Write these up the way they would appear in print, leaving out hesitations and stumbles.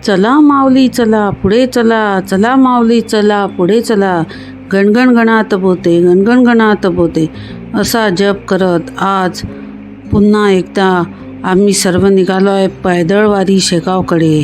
चला माऊली चला पुढे चला, चला माऊली चला पुढे चला, गणगण गणात बोते, गणगण गणात बोते असा जप करत आज पुन्हा एकदा आम्ही सर्व निघालो आहे पैदळवारी शेगावकडे.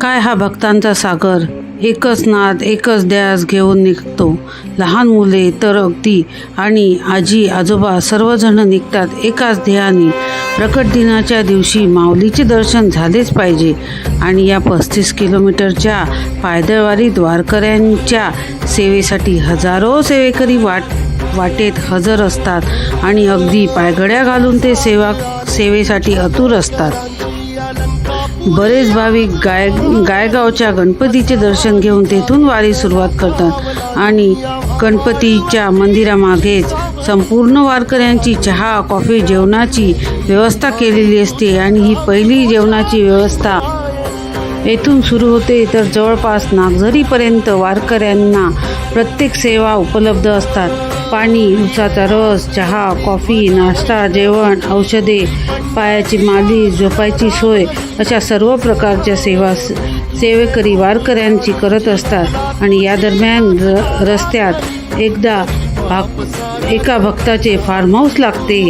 काय हा भक्तांचा सागर, एकच नाद एकच ध्यास घेऊन निघतो. लहान मुले तर अगदी आणि आजी आजोबा सर्वजण निघतात एकाच ध्येयाने. प्रकट दिनाच्या दिवशी माऊलीचे दर्शन झालेच पाहिजे आणि या 35 किलोमीटरच्या पायदळवारीत वारकऱ्यांच्या सेवेसाठी हजारो सेवेकरी वाटेत हजर असतात आणि अगदी पायघड्या घालून ते सेवेसाठी आतुर असतात. बरेच भाविक गायगावच्या गणपतीचे दर्शन घेऊन तेथून वारी सुरुवात करतात आणि गणपतीच्या मंदिरामागेच संपूर्ण वारकऱ्यांची चहा कॉफी जेवणाची व्यवस्था केलेली असते आणि ही पहिली जेवणाची व्यवस्था येथून सुरू होते तर जवळपास नागझरीपर्यंत वारकऱ्यांना प्रत्येक सेवा उपलब्ध असतात. पाणी, उसाचा रस, चहा, कॉफी, नाश्ता, जेवण, औषधे, पायाची मालिश, झोपायची सोय अशा सर्व प्रकारच्या सेवेकरी वारकऱ्यांची करत असतात. आणि या दरम्यान रस्त्यात एका भक्ताचे फार्म हाऊस लागते,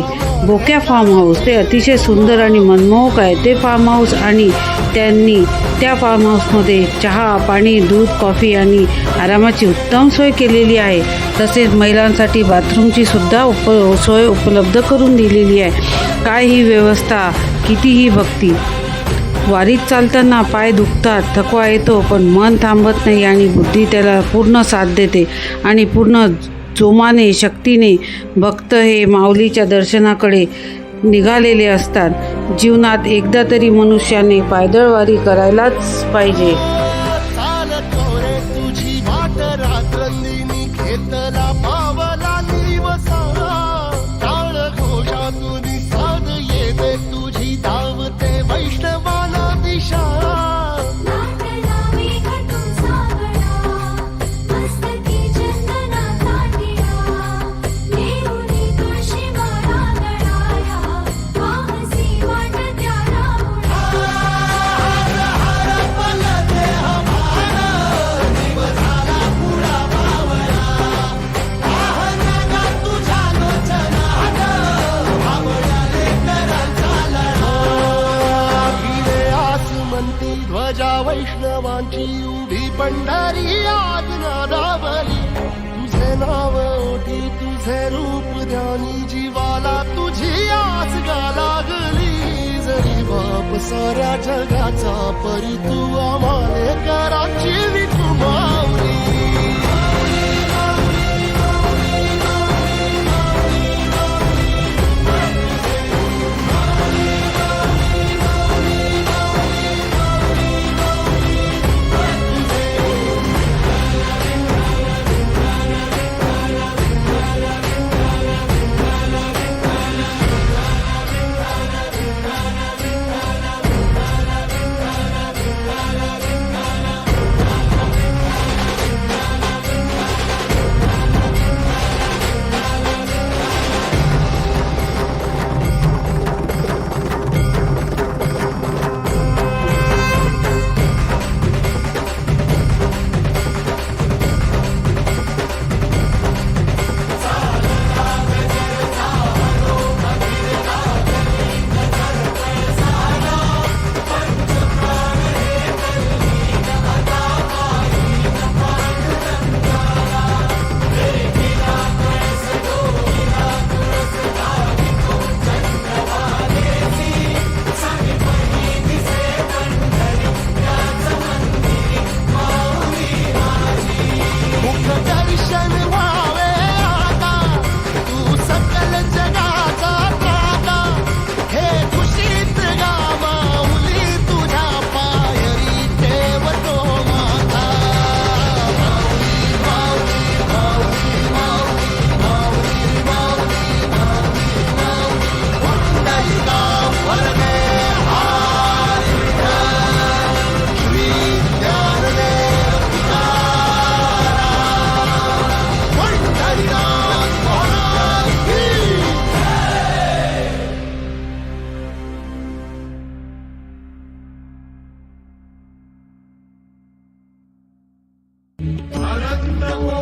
बोक्या फार्म हाऊस. ते अतिशय सुंदर आणि मनमोहक आहे ते फार्म हाऊस आणि त्यांनी त्या फार्म हाऊसमध्ये चहा, पाणी, दूध, कॉफी आणि आरामाची उत्तम सोय केलेली आहे. तसेच महिलांसाठी बाथरूमची सुद्धा सोय उपलब्ध करून दिलेली आहे. काय ही व्यवस्था, कितीही भक्ती. वारीत चालताना पाय दुखतात, थकवा येतो, पण मन थांबत नाही आणि बुद्धी त्याला पूर्ण साथ देते आणि पूर्ण जोमाने शक्तीने भक्त हे माऊलीच्या दर्शनाकडे निघालेले असतात. जीवनात एकदा तरी मनुष्याने पायदळवारी करायलाच पाहिजे. ध्वजा वैष्णवांची उभी पंढरी आज नादावली. तुझे नाव ओठी तुझे रूप ध्यानी जीवाला तुझी आस गा लागली. जरी बाप साऱ्या जगाचा परी तू आम्हाले कराची विठू माऊली. तू